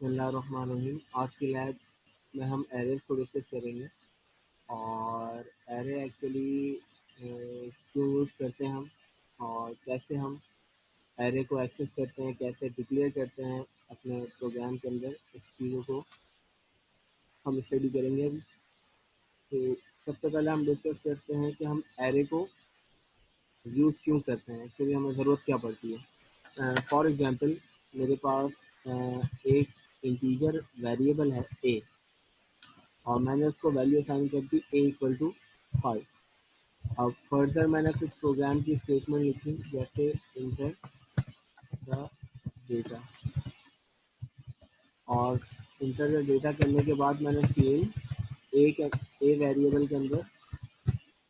बिस्मिल्लाहिर्रहमानिर्रहीम। आज की लैब में हम एरेज़ को डिस्कस करेंगे और एरे एक्चुअली क्यों यूज़ करते हैं हम और कैसे हम एरे को एक्सेस करते हैं, कैसे डिक्लेयर करते हैं अपने प्रोग्राम के अंदर, इस चीज़ों को हम स्टडी करेंगे अभी। तो सबसे पहले हम डिस्कस करते हैं कि हम एरे को यूज़ क्यों करते हैं, एक्चुअली हमें ज़रूरत क्या पड़ती है। फॉर एग्ज़ाम्पल मेरे पास एक इंटीजर वेरिएबल है ए और मैंने उसको वैल्यू असाइन कर दी ए इक्वल टू 5। अब फर्दर मैंने कुछ प्रोग्राम की स्टेटमेंट लिखी जैसे इंटर द डेटा, और इंटर द डेटा करने के बाद मैंने सेम ए वेरिएबल के अंदर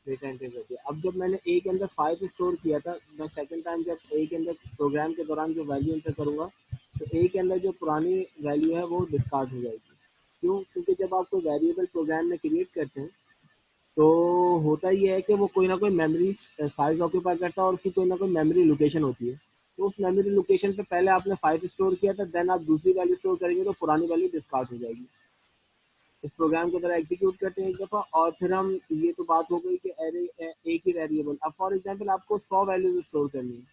डेटा एंटर कर दिया। अब जब मैंने ए के अंदर 5 स्टोर किया था, मैं सेकंड टाइम जब ए के अंदर प्रोग्राम के दौरान जो वैल्यू एंटर करूँगा तो ए के अंदर जो पुरानी वैल्यू है वो डिस्कार्ड हो जाएगी। क्यों? क्योंकि जब आप कोई वेरिएबल प्रोग्राम में क्रिएट करते हैं तो होता ये है कि वो कोई ना कोई मेमोरी साइज ऑक्यूपाई करता है और उसकी कोई ना कोई मेमोरी लोकेशन होती है। तो उस मेमोरी लोकेशन पे पहले आपने 5 स्टोर किया था, देन आप दूसरी वैल्यू स्टोर करेंगे तो पुरानी वैल्यू डिस्कार्ड हो जाएगी। इस प्रोग्राम को तरह एग्जीक्यूट करते हैं एक दफ़ा और फिर हम, ये तो बात हो गई कि एरे एक ही वेरिएबल। अब फॉर एग्जांपल आपको 100 वैल्यूज स्टोर करनी है।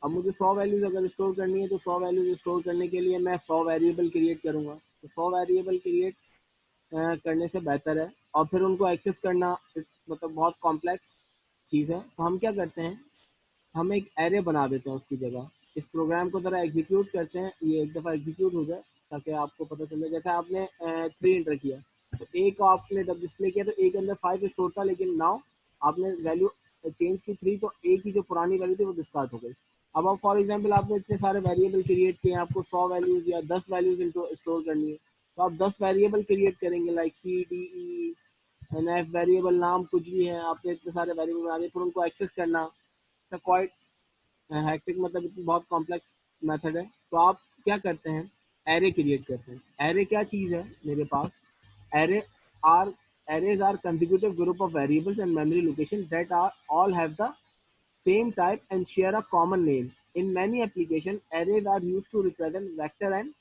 अब मुझे 100 वैल्यूज अगर स्टोर करनी है तो 100 वैल्यूज स्टोर करने के लिए मैं 100 वेरिएबल क्रिएट करूँगा। तो 100 वेरिएबल क्रिएट करने से बेहतर है और फिर उनको एक्सेस करना मतलब बहुत कॉम्प्लेक्स चीज़ है। तो हम क्या करते हैं, हम एक एरे बना देते हैं उसकी जगह। इस प्रोग्राम को ज़रा एग्जीक्यूट करते हैं, ये एक दफ़ा एग्जीक्यूट हो जाए ताकि आपको पता चले। जैसे आपने 3 एंटर किया तो ए को आपने जब डिस्प्ले किया तो ए के अंदर 5 स्टोर था, लेकिन नाउ आपने वैल्यू चेंज की 3 तो ए की जो पुरानी वैल्यू थी वो डिस्कार्ड हो गई। अब आप फॉर एग्जांपल आपने इतने सारे वेरिएबल क्रिएट किए हैं, आपको 100 वैल्यूज या 10 वैल्यूज स्टोर करनी है, तो आप 10 वेरिएबल क्रिएट करेंगे like C D E N F variable नाम कुछ भी है, आपने इतने सारे वेरिएबल बना दिए, फिर उनको एक्सेस करना क्वाइट हैक्टिक, मतलब इतनी बहुत कॉम्प्लेक्स मेथड है। तो आप क्या करते हैं, एरे क्रिएट करते हैं। एरे क्या चीज़ है मेरे पास, array are arrays are consecutive group of variables and memory location that are all have the same type and share a common name. In many applications, arrays are used to represent vector and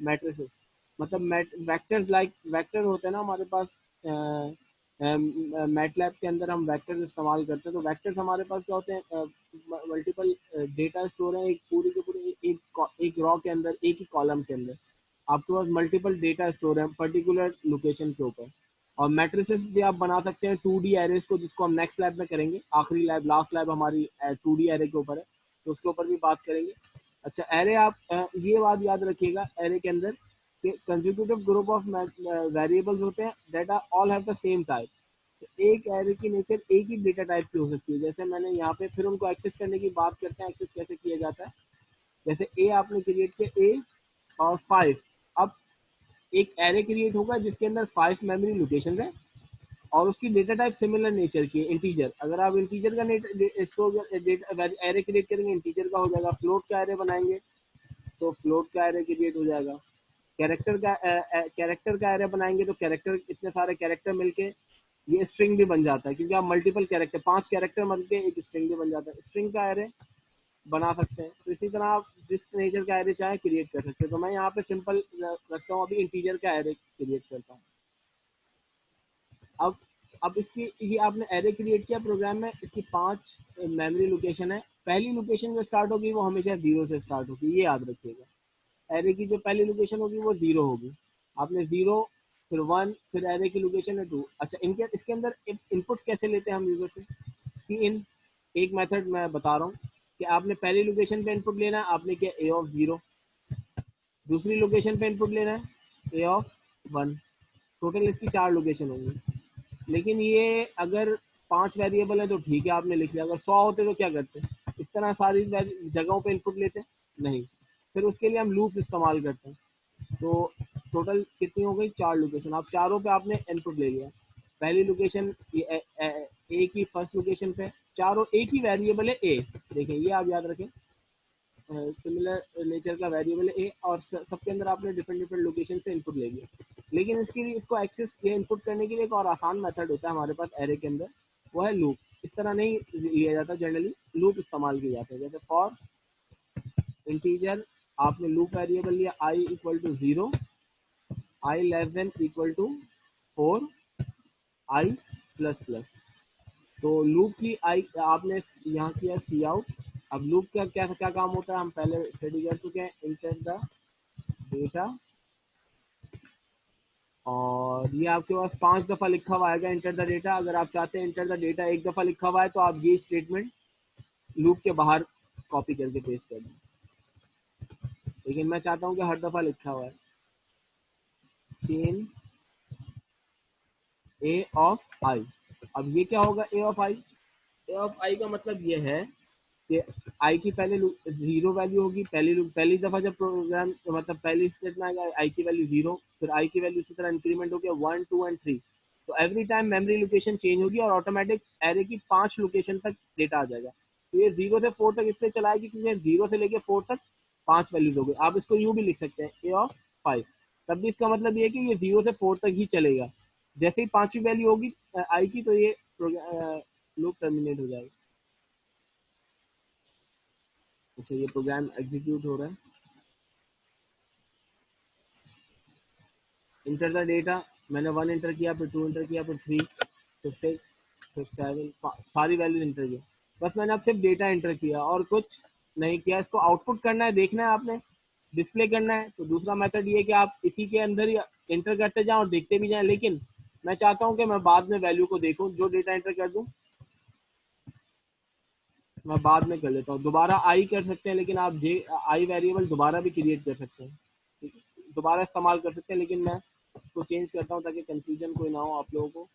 matrices. मतलब vectors like vector होते हैं ना हमारे पास, MATLAB के अंदर हम vectors इस्तेमाल करते हैं। तो वेक्टर्स हमारे पास क्या होते हैं, मल्टीपल डेटा स्टोर है एक पूरी के पूरी एक रॉ के अंदर, एक ही कॉलम के अंदर आपके पास मल्टीपल डेटा स्टोर है पर्टिकुलर लोकेशन के ऊपर। और मैट्रिसेस भी आप बना सकते हैं 2D एरेज को, जिसको हम नेक्स्ट लैब में करेंगे। आखिरी लैब, लास्ट लैब हमारी 2D एरे के ऊपर है, तो उसके ऊपर भी बात करेंगे। अच्छा, एरे आप ये बात याद रखिएगा, एरे के अंदर कंसेक्यूटिव ग्रुप ऑफ वेरिएबल्स होते हैं that are all have the same type. तो एक एरे की नेचर एक ही डेटा टाइप की हो सकती है। जैसे मैंने यहाँ पे, फिर उनको एक्सेस करने की बात करते हैं, एक्सेस कैसे किया जाता है। जैसे ए आपने क्रिएट किया, ए और 5। अब एक एरे क्रिएट होगा जिसके अंदर 5 मेमोरी लोकेशन है और उसकी डेटा टाइप सिमिलर नेचर की है, इंटीजर। अगर आप इंटीजर का स्टोर एरे क्रिएट करेंगे इंटीजर का हो जाएगा। फ्लोट का एरे बनाएंगे तो फ्लोट का एरे क्रिएट हो जाएगा। कैरेक्टर का एरे बनाएंगे तो कैरेक्टर, इतने सारे कैरेक्टर मिलके ये स्ट्रिंग भी बन जाता है, क्योंकि आप मल्टीपल कैरेक्टर, 5 कैरेक्टर मिलके एक स्ट्रिंग भी बन जाता है। स्ट्रिंग का एरे बना सकते हैं। तो इसी तरह आप जिस नेचर का एरे चाहे क्रिएट कर सकते हैं। तो मैं यहाँ पे सिंपल रखता हूँ, अभी इंटीजर का एरे क्रिएट करता हूँ। अब इसकी, ये आपने एरे क्रिएट किया प्रोग्राम में, इसकी 5 मेमोरी लोकेशन है। पहली लोकेशन जो स्टार्ट होगी वो हमेशा 0 से स्टार्ट होगी, ये याद रखिएगा। एरे की जो पहली लोकेशन होगी वो 0 होगी। आपने 0, फिर 1, फिर एरे की लोकेशन है 2। अच्छा, इनके इसके अंदर इनपुट्स कैसे लेते हैं हम यूजर से, सी इन एक मेथड मैं बता रहा हूँ कि आपने पहली लोकेशन पे इनपुट लेना है, आपने किया ए ऑफ 0। दूसरी लोकेशन पे इनपुट लेना है ए ऑफ 1। टोटल इसकी 4 लोकेशन होंगी। लेकिन ये अगर 5 वेरिएबल है तो ठीक है, आपने लिख लिया। अगर 100 होते तो क्या करते, इस तरह सारी जगहों पे इनपुट लेते नहीं। फिर उसके लिए हम लूप इस्तेमाल करते हैं। तो टोटल कितनी हो गई, 4 लोकेशन। आप चारों पे आपने इनपुट ले लिया। पहली लोकेशन ए की फर्स्ट लोकेशन पे चारों एक ही वेरिएबल है ए, देखें ये आप याद रखें, सिमिलर नेचर का वेरिएबल है ए, और सबके अंदर आपने डिफरेंट डिफरेंट लोकेशन से इनपुट ले लिया। लेकिन इसके लिए, इसको एक्सेस या इनपुट करने के लिए एक और आसान मेथड होता है हमारे पास एरे के अंदर, वो है लूप। इस तरह नहीं लिया जाता, जनरली लूप इस्तेमाल किए जाते हैं। जैसे फॉर इंटीजर आपने लूप वेरिएबल लिया i equal to 0, i less than equal to 4, i plus plus. तो लूप की आई आपने यहाँ किया सी आउट। अब लूप का क्या क्या काम होता है हम पहले स्टडी कर चुके हैं, इंटर द डेटा, और ये आपके पास 5 दफ़ा लिखा हुआ आएगा इंटर द डेटा। अगर आप चाहते हैं इंटर द डेटा एक दफ़ा लिखा हुआ है तो आप ये स्टेटमेंट लूप के बाहर कॉपी करके पेस्ट कर दें, लेकिन मैं चाहता हूँ कि हर दफ़ा लिखा हुआ है सीन ए ऑफ आई। अब ये क्या होगा ए ऑफ आई? ए ऑफ आई का मतलब ये है कि आई की पहले जीरो वैल्यू होगी, पहली दफा जब प्रोग्राम मतलब पहली स्टेट में आएगा आई की वैल्यू जीरो, फिर आई की वैल्यू इसी तरह इंक्रीमेंट होकर 1 2 एंड 3। तो every time memory location change होगी और ऑटोमेटिक एरे की 5 लोकेशन तक डेटा आ जाएगा। तो ये 0 से 4 तक इसलिए चलाएगी क्योंकि 0 से लेके 4 तक 5 वैल्यूज हो गई। आप इसको यूं भी लिख सकते हैं ए ऑफ 5, तब भी इसका मतलब ये है कि ये 0 से 4 तक ही चलेगा। जैसे ही 5वीं वैल्यू होगी आई की, तो ये लूप टर्मिनेट हो जाएगा। अच्छा, ये प्रोग्राम एग्जीक्यूट हो रहा है। इंटर द डेटा, मैंने 1 इंटर किया, फिर 2 इंटर किया, फिर 3, फिर 6, फिर 7, सारी वैल्यूज इंटर की। बस मैंने अब सिर्फ डेटा इंटर किया और कुछ नहीं किया। इसको आउटपुट करना है, देखना है आपने, डिस्प्ले करना है। तो दूसरा मेथड ये है कि आप इसी के अंदर ही इंटर करते जाएं और देखते भी जाएं, लेकिन मैं चाहता हूं कि मैं बाद में वैल्यू को देखूं। जो डेटा इंटर कर दूं मैं बाद में कर लेता हूँ। दोबारा आई कर सकते हैं, लेकिन आप जे आई वेरिएबल दोबारा भी क्रिएट कर सकते हैं, ठीक है, दोबारा इस्तेमाल कर सकते हैं, लेकिन मैं उसको चेंज करता हूँ ताकि कंफ्यूजन कोई ना हो आप लोगों को।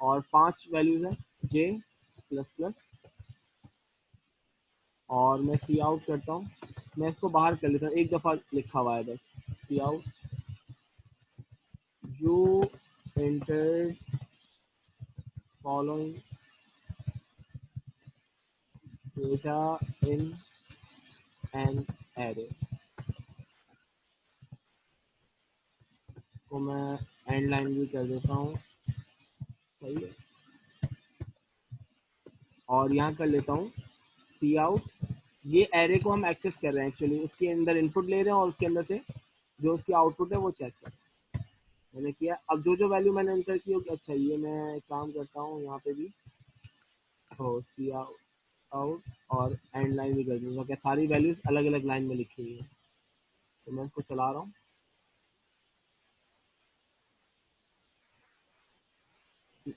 और 5 वैल्यूज हैं जे प्लस प्लस, और मैं सी आउट करता हूँ। मैं इसको बाहर कर लेता हूँ, एक दफ़ा लिखा हुआ है बस, cout you enter following data in an array. इसको मैं एंड लाइन भी कर देता हूँ, सही है। और यहाँ कर लेता हूँ सी आउट, ये एरे को हम एक्सेस कर रहे हैं एक्चुअली, उसके अंदर इनपुट ले रहे हैं और उसके अंदर से जो उसकी आउटपुट है वो चेक कर रहे हैं। मैंने किया, अब जो जो वैल्यू मैंने एंटर की होगी। अच्छा, ये मैं एक काम करता हूँ यहाँ पे भी, हो सी आउट और एंड लाइन भी कर दूँगा, क्या सारी वैल्यूज अलग अलग लाइन में लिखी हुई है। तो मैं इसको चला रहा हूँ।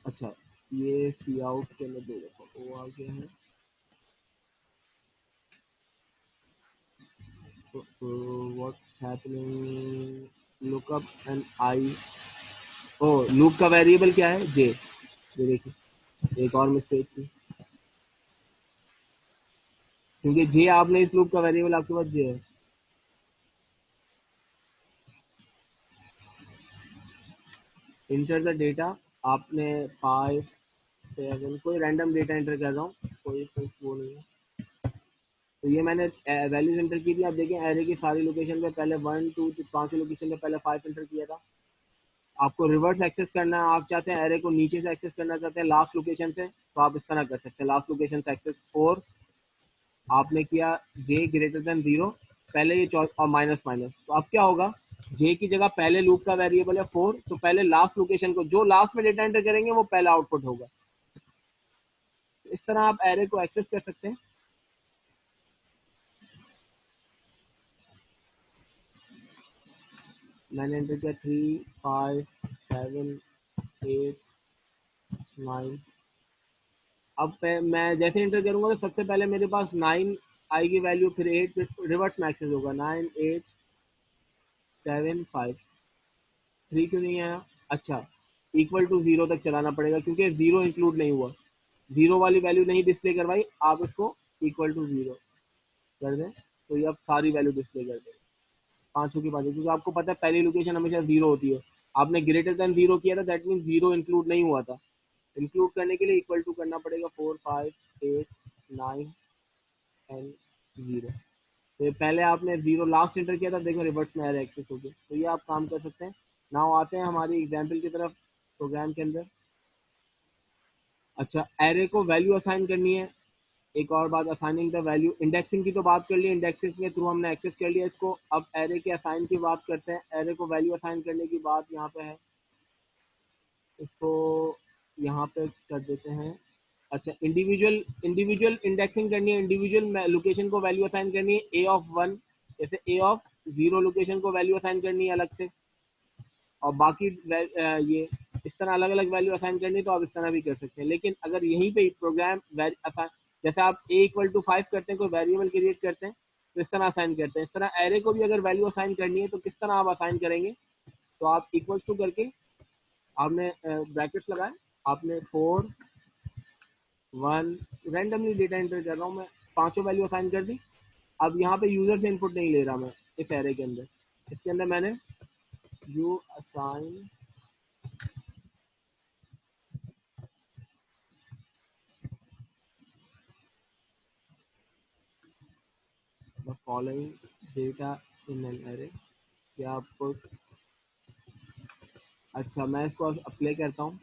अच्छा, ये सी आउट के अंदर 2 दफ़ा वो आ गया है। तो what's happening, lookup and I, ओ लूप का वेरिएबल क्या है जे। ये देखिए एक और मिस्टेक थी, क्योंकि जे आपने इस लूप का वेरिएबल आपके पास जे है। इंटर द डेटा, आपने 5 7 कोई रैंडम डेटा एंटर कर रहा हूँ, कोई वो नहीं है। तो ये मैंने वैल्यूज एंटर की थी। आप देखें एरे की सारी लोकेशन पे पहले 1 2 5 लोकेशन पे पहले 5 एंटर किया था। आपको रिवर्स एक्सेस करना है, आप चाहते हैं एरे को नीचे से एक्सेस करना चाहते हैं लास्ट लोकेशन से, तो आप इस तरह कर सकते हैं। लास्ट लोकेशन से एक्सेस 4 आपने किया, जे ग्रेटर देन 0, पहले ये और माइनस माइनस, तो अब क्या होगा, जे की जगह पहले लूप का वेरिएबल है 4, तो पहले लास्ट लोकेशन को जो लास्ट में डेटा एंटर करेंगे वो पहला आउटपुट होगा। तो इस तरह आप एरे को एक्सेस कर सकते हैं। मैंने एंटर किया 3 5 7 8 9। अब मैं जैसे एंटर करूंगा तो सबसे पहले मेरे पास 9 आएगी वैल्यू, फिर 8, फिर रिवर्स में एक्सेस होगा 9 8 7 5। 3 क्यों नहीं आया? अच्छा, इक्वल टू 0 तक चलाना पड़ेगा क्योंकि 0 इंक्लूड नहीं हुआ, 0 वाली वैल्यू नहीं डिस्प्ले करवाई। आप इसको इक्वल टू 0 कर दें तो ये अब सारी वैल्यू डिस्प्ले कर देगा, पांचों की पांचों, क्योंकि आपको पता है पहली लोकेशन हमेशा 0 होती है। आपने ग्रेटर देन 0 किया था, दैट मीन 0 इंक्लूड नहीं हुआ था। इंक्लूड करने के लिए इक्वल टू करना पड़ेगा 4 5 8 9 एंड 0। तो पहले आपने 0 लास्ट एंटर किया था, देखो रिवर्स में एरर एक्सेस हो गया। तो ये आप काम कर सकते हैं। नाउ आते हैं हमारी एग्जाम्पल की तरफ प्रोग्राम के अंदर। अच्छा, एरे को वैल्यू असाइन करनी है। एक और बात, असाइनिंग द वैल्यू, इंडेक्सिंग की तो बात कर ली, इंडेक्सिंग के थ्रू हमने एक्सेस कर लिया इसको। अब एरे के असाइन की बात करते हैं। एरे को वैल्यू असाइन करने की बात यहाँ पे है, इसको यहाँ पे कर देते हैं। अच्छा, इंडिविजुअल इंडिविजुअल इंडेक्सिंग करनी है, इंडिविजुअल लोकेशन को वैल्यू असाइन करनी है। ए ऑफ वन, जैसे ए ऑफ जीरो लोकेशन को वैल्यू असाइन करनी है अलग से, और बाकी ये इस तरह अलग अलग वैल्यू असाइन करनी है, तो आप इस तरह भी कर सकते हैं। लेकिन अगर यहीं पे प्रोग्राम जैसे आप ए इक्वल टू 5 करते हैं, कोई वेरिएबल क्रिएट करते हैं, तो इस तरह असाइन करते हैं। इस तरह एरे को भी अगर वैल्यू असाइन करनी है तो किस तरह आप असाइन करेंगे, तो आप इक्वल्स टू करके आपने ब्रैकेट्स लगाए, आपने 4 1 रैंडमली डेटा एंटर कर रहा हूँ मैं, पांचों वैल्यू असाइन कर दी। अब यहाँ पे यूजर से इनपुट नहीं ले रहा मैं इस एरे के अंदर, इसके अंदर मैंने you assign the following data in an array, क्या आपको, अच्छा मैं इसको अप्लाई करता हूँ।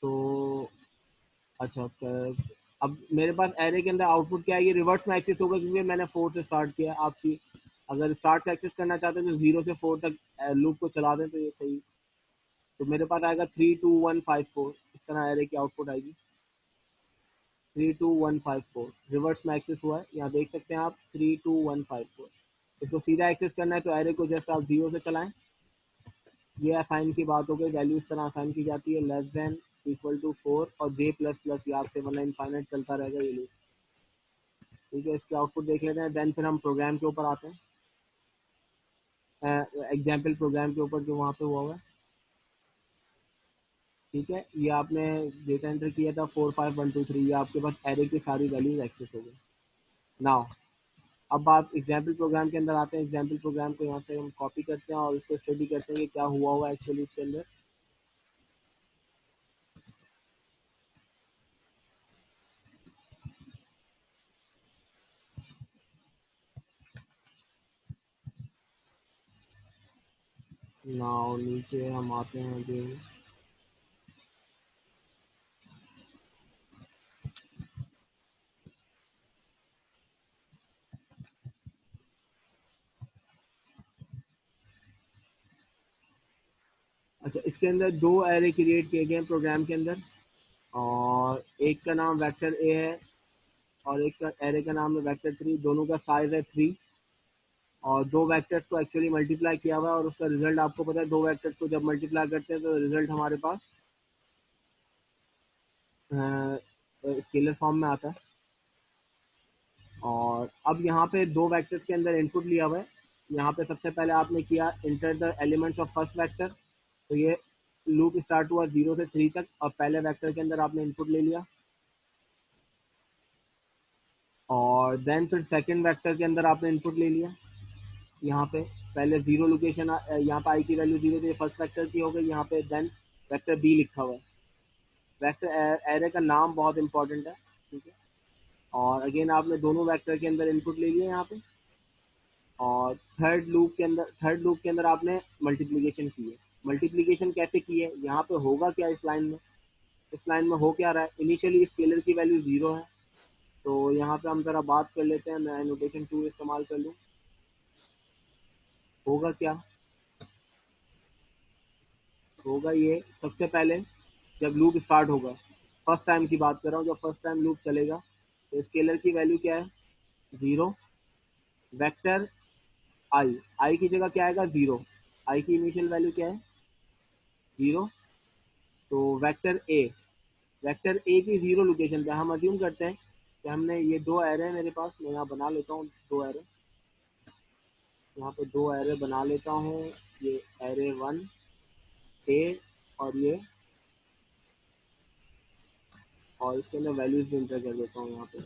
तो अच्छा अब मेरे पास एरे के अंदर आउटपुट क्या है, ये रिवर्स में एक्सेस होगा क्योंकि मैंने 4 से स्टार्ट किया। आप सी अगर स्टार्ट से एक्सेस करना चाहते हैं तो 0 से 4 तक लूप को चला दें तो ये सही। तो मेरे पास आएगा 32154, इस तरह एरे की आउटपुट आएगी 32154, रिवर्स में एक्सेस हुआ है, यहाँ देख सकते हैं आप 32154। इसको सीधा एक्सेस करना है तो एरे को जस्ट आप 0 से चलाएं। ये असाइन की बात हो गई, वैल्यू इस तरह असाइन की जाती है, लेस देन इक्वल टू 4 और जे प्लस प्लस याद से, वरना इनफाइनाइट चलता रहेगा ये लूप। ठीक है, इसके आउटपुट देख लेते हैं, देन फिर हम प्रोग्राम के ऊपर आते हैं, एग्जाम्पल प्रोग्राम के ऊपर जो वहाँ पे हुआ हुआ है। ठीक है, ये आपने डेटा एंटर किया था 45123, ये आपके पास एरे की सारी वैल्यूज एक्सेस हो गई। नाउ अब आप एग्जाम्पल प्रोग्राम के अंदर आते हैं। एग्जाम्पल प्रोग्राम को यहाँ से हम कॉपी करते हैं और इसको स्टडी करते हैं कि क्या हुआ हुआ एक्चुअली इसके अंदर। नाउ नीचे हम आते हैं अगेन, अच्छा इसके अंदर दो एरे क्रिएट किए गए हैं प्रोग्राम के अंदर, और एक का नाम वेक्टर ए है और एक का एरे का नाम है वेक्टर 3, दोनों का साइज है 3, और दो वेक्टर्स को एक्चुअली मल्टीप्लाई किया हुआ है, और उसका रिजल्ट आपको पता है, दो वेक्टर्स को जब मल्टीप्लाई करते हैं तो रिजल्ट हमारे पास स्केलर फॉर्म में आता है। और अब यहाँ पे दो वेक्टर्स के अंदर इनपुट लिया हुआ है। यहाँ पे सबसे पहले आपने किया enter the elements of first vector, तो ये लूप स्टार्ट हुआ 0 से 3 तक, और पहले वेक्टर के अंदर आपने इनपुट ले लिया। और देन फिर सेकंड वेक्टर के अंदर आपने इनपुट ले लिया। यहाँ पे पहले जीरो लोकेशन, यहाँ पे आई की वैल्यू 0 थी, फर्स्ट वेक्टर की हो गई। यहाँ पे देन वेक्टर बी लिखा हुआ है। वेक्टर एरे का नाम बहुत इंपॉर्टेंट है। ठीक है, और अगेन आपने दोनों वेक्टर के अंदर इनपुट ले लिया यहाँ पे, और थर्ड लूप के अंदर आपने मल्टीप्लिकेशन की है। मल्टीप्लिकेशन कैसे की है, यहाँ पे होगा क्या इस लाइन में, इस लाइन में हो क्या रहा है, इनिशियली स्केलर की वैल्यू 0 है, तो यहाँ पे हम जरा बात कर लेते हैं, मैं नोटेशन 2 इस्तेमाल कर लूँ। होगा क्या, होगा ये, सबसे पहले जब लूप स्टार्ट होगा, फर्स्ट टाइम की बात कर रहा हूँ, जब फर्स्ट टाइम लूप चलेगा तो स्केलर की वैल्यू क्या है 0, वेक्टर आई, आई की जगह क्या आएगा 0, आई की इनिशियल वैल्यू क्या है 0, तो वेक्टर ए, वेक्टर ए की 0 लोकेशन पे हम अज्यूम करते हैं कि हमने ये दो एरे हैं मेरे पास, मैं यहाँ बना लेता हूँ दो एरे, यहाँ पे दो एरे बना लेता हूँ, ये एरे 1 ए और ये, और इसके अंदर वैल्यूज भी इंटर कर देता हूँ। यहाँ पे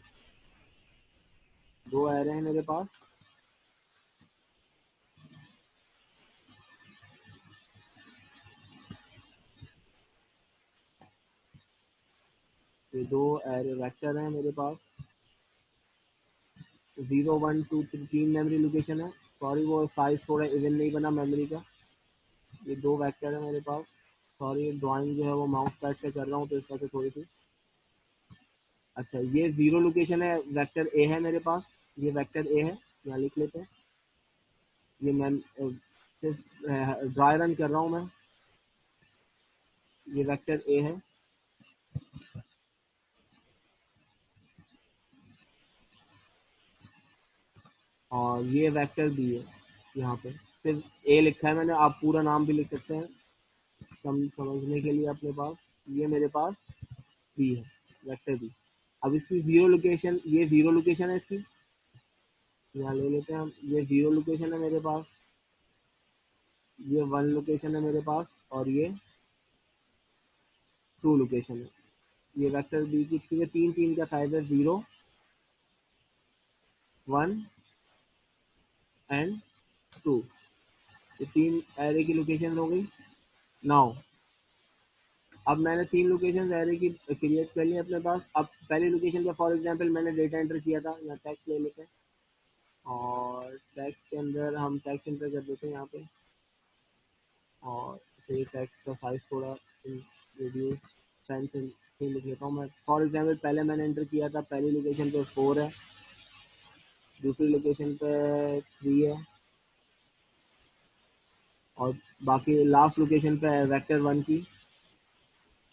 दो एरे हैं मेरे पास, ये दो एरे वेक्टर हैं मेरे पास, 0 1 2 3, तीन मेमोरी लोकेशन है। सॉरी वो साइज थोड़ा इवन नहीं बना मेमोरी का। ये दो वेक्टर है मेरे पास, सॉरी ड्राइंग जो है वो माउस पैड से कर रहा हूँ तो इस वजह से थोड़ी सी अच्छा, ये जीरो लोकेशन है, वेक्टर ए है मेरे पास, ये वेक्टर ए है, यहाँ लिख लेते हैं। ये मैं सिर्फ ड्राई रन कर रहा हूँ मैं, ये वेक्टर ए है। और ये वेक्टर बी है, यहाँ पे सिर्फ ए लिखा है मैंने, आप पूरा नाम भी लिख सकते हैं समझने के लिए अपने पास। ये मेरे पास बी है, वेक्टर बी। अब इसकी जीरो लोकेशन, ये जीरो लोकेशन है इसकी, यहाँ ले लेते हैं हम, ये जीरो लोकेशन है मेरे पास, ये वन लोकेशन है मेरे पास, और ये टू लोकेशन है। ये वेक्टर बी की तीन तीन का साइज है, 0 1 एंड 2। ये तीन एरे की लोकेशन हो गई। नाउ अब मैंने तीन लोकेशन एरे की क्रिएट कर ली अपने पास। अब पहली लोकेशन पे फॉर एग्जांपल मैंने डेटा एंटर किया था, यहाँ टेक्स्ट ले लेते हैं, और टेक्स्ट के अंदर हम टेक्स्ट एंटर कर देते हैं यहाँ पे। और इसे टेक्स्ट का साइज थोड़ा रिड्यूस 10 से लिख लेता हूँ मैं। फॉर एग्जांपल पहले मैंने एंटर किया था, पहली लोकेशन पे 4 है, दूसरी लोकेशन पे 3 है, और बाकी लास्ट लोकेशन पे वेक्टर 1 की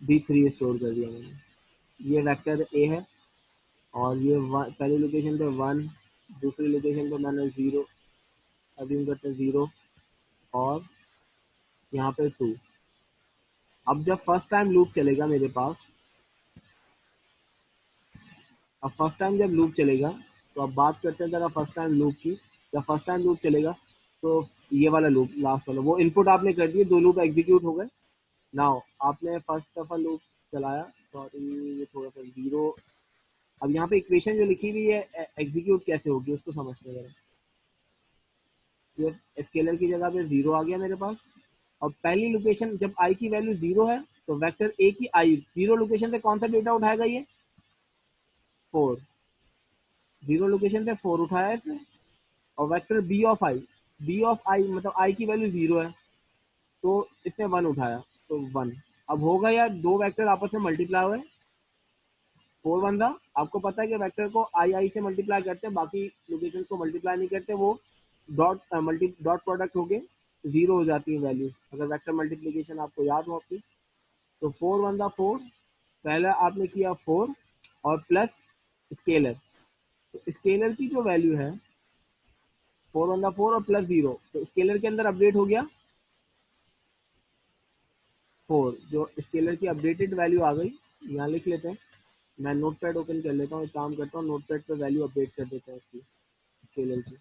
भी 3 स्टोर कर दिया मैंने। ये वेक्टर ए है, और ये पहली लोकेशन पे 1, दूसरी लोकेशन पे मैंने 0 अज्यूम करते हैं 0, और यहाँ पे 2। अब जब फर्स्ट टाइम लूप चलेगा मेरे पास, अब फर्स्ट टाइम जब लूप चलेगा, तो अब बात करते हैं जरा फर्स्ट टाइम लूप की। जब फर्स्ट टाइम लूप चलेगा, तो ये वाला लूप लास्ट वाला, वो इनपुट आपने कर दिए, दो लूप एग्जीक्यूट हो गए। नाउ आपने फर्स्ट दफा लूप चलाया, सॉरी ये थोड़ा सा 0। अब यहाँ पे इक्वेशन जो लिखी हुई है एग्जीक्यूट कैसे होगी उसको समझते हैं जरा। ये स्केलर की जगह पे 0 आ गया मेरे पास। और पहली लोकेशन जब आई की वैल्यू 0 है, तो वेक्टर ए की आई 0 लोकेशन पे कौन सा डेटा उठाएगा, ये 4। 0 लोकेशन पे 4 उठाया है इसने। और वेक्टर बी ऑफ आई मतलब आई की वैल्यू 0 है, तो इसने 1 उठाया, तो 1। अब होगा यार, दो वेक्टर आपस में मल्टीप्लाई हुए, 4 1 था। आपको पता है कि वेक्टर को आई आई से मल्टीप्लाई करते हैं, बाकी लोकेशन को मल्टीप्लाई नहीं करते, वो डॉट प्रोडक्ट हो गए, 0 हो जाती है वैल्यू अगर वेक्टर मल्टीप्लीकेशन आपको याद हो आपकी। तो 4 1 था 4, पहला आपने किया 4 और प्लस स्केलर। तो स्केलर की जो वैल्यू है 4 1 था 4 और प्लस 0, तो स्केलर के अंदर अपडेट हो गया 4, जो स्केलर की अपडेटेड वैल्यू आ गई। यहाँ लिख लेते हैं, मैं नोट पैड ओपन कर लेता हूँ, एक काम करता हूँ, नोट पैड पर वैल्यू अपडेट कर देते हैं उसकी स्केलर की।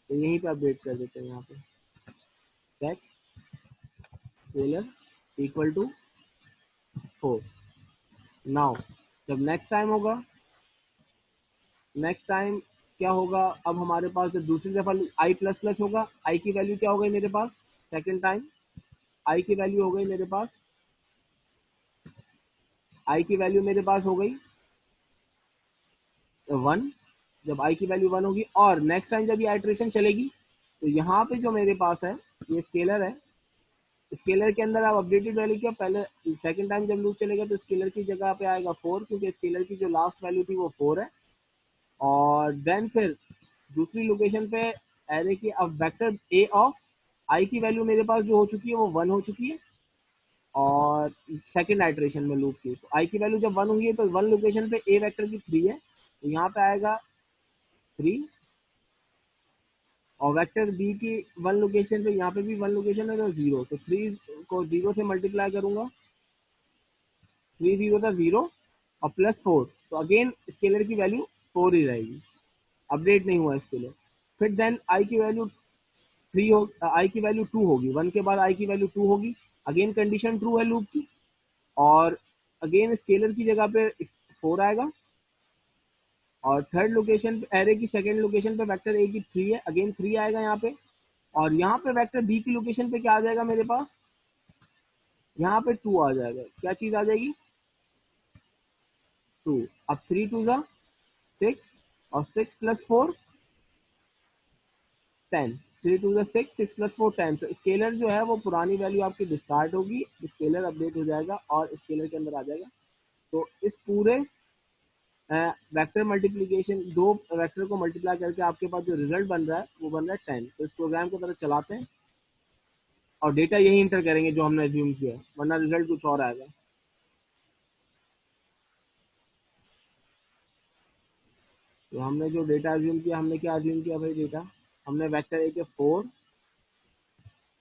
तो यहीं पे अपडेट कर देते हैं, यहाँ पे text scalar equal to 4। Now जब नेक्स्ट टाइम होगा, नेक्स्ट टाइम क्या होगा, अब हमारे पास जब दूसरी दफा आई प्लस प्लस होगा, आई की वैल्यू क्या हो गई मेरे पास, सेकेंड टाइम आई की वैल्यू हो गई मेरे पास, आई की वैल्यू मेरे पास हो गई 1। जब आई की वैल्यू 1 होगी, और नेक्स्ट टाइम जब ये आइट्रेशन चलेगी, तो यहाँ पे जो मेरे पास है ये स्केलर है, स्केलर के अंदर आप अपडेटेड वैल्यू क्या, पहले सेकंड टाइम जब लूप चलेगा तो स्केलर की जगह पे आएगा 4, क्योंकि स्केलर की जो लास्ट वैल्यू थी वो 4 है। और देन फिर दूसरी लोकेशन पे एरे की अब वेक्टर ए ऑफ आई की वैल्यू मेरे पास जो हो चुकी है वो 1 हो चुकी है, और सेकंड आइट्रेशन में लूप की, तो आई की वैल्यू जब 1 हुई है, तो 1 लोकेशन पे ए वेक्टर की 3 है, तो यहाँ पे आएगा 3। और वेक्टर बी की 1 लोकेशन पे, यहाँ पे भी 1 लोकेशन है तो 0, तो 3 को 0 से मल्टीप्लाई करूंगा, 3 0 था 0, और प्लस 4, तो अगेन स्केलर की वैल्यू 4 ही रहेगी, अपडेट नहीं हुआ स्केलर। फिर देन आई की वैल्यू 3 हो, आई की वैल्यू 2 होगी, 1 के बाद आई की वैल्यू 2 होगी, अगेन कंडीशन ट्रू है लूप की, और अगेन स्केलर की जगह पे 4 आएगा। और थर्ड लोकेशन एरे की सेकेंड लोकेशन पे वेक्टर ए की 3 है, अगेन 3 आएगा यहाँ पे। और यहाँ पे वेक्टर बी की लोकेशन पे क्या आ जाएगा मेरे पास, यहाँ पे 2 आ जाएगा, क्या चीज आ जाएगी 2। अब 3 2 जा 6, और 6 प्लस 4 10, 3 2 जा 6, 6 प्लस 4 10। तो स्केलर जो है वो पुरानी वैल्यू आपकी डिस्कार्ड होगी, स्केलर अपडेट हो जाएगा और स्केलर के अंदर आ जाएगा। तो इस पूरे वेक्टर मल्टीप्लिकेशन, दो वेक्टर को मल्टीप्लाई करके आपके पास जो रिजल्ट बन रहा है वो बन रहा है 10। तो इस प्रोग्राम को तरह चलाते हैं और डेटा यही इंटर करेंगे जो हमने एज्यूम किया है, वरना रिजल्ट कुछ और आएगा। तो हमने जो डेटा एज्यूम किया, हमने क्या एज्यूम किया भाई डेटा, हमने वेक्टर ए के 4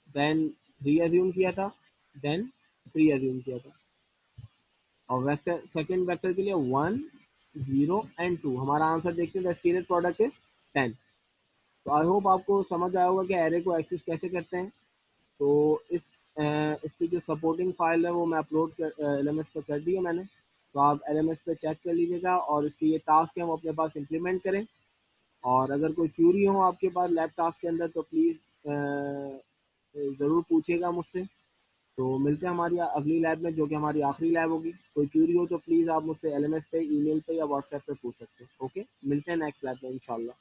देन 3 एज्यूम किया था, देन 3 एज्यूम किया था, और वेक्टर सेकंड वेक्टर के लिए 1 0 एंड 2। हमारा आंसर देखते हैं, द स्केलर प्रोडक्ट इज 10। तो आई होप आपको समझ आया होगा कि एरे को एक्सेस कैसे करते हैं। तो इसकी जो सपोर्टिंग फाइल है वो मैं अपलोड कर LMS पर कर दी है मैंने, तो आप LMS पे चेक कर लीजिएगा और इसके ये टास्क हैं वो अपने पास इम्प्लीमेंट करें। और अगर कोई क्यूरी हो आपके पास लैब टास्क के अंदर तो प्लीज़ ज़रूर पूछिएगा मुझसे। तो मिलते हैं हमारी अगली लैब में, जो कि हमारी आखिरी लैब होगी। कोई क्यूरी हो तो प्लीज़ आप मुझसे LMS पे, ईमेल पे या व्हाट्सएप पे पूछ सकते हैं। ओके, मिलते हैं नेक्स्ट लैब में इंशाल्लाह।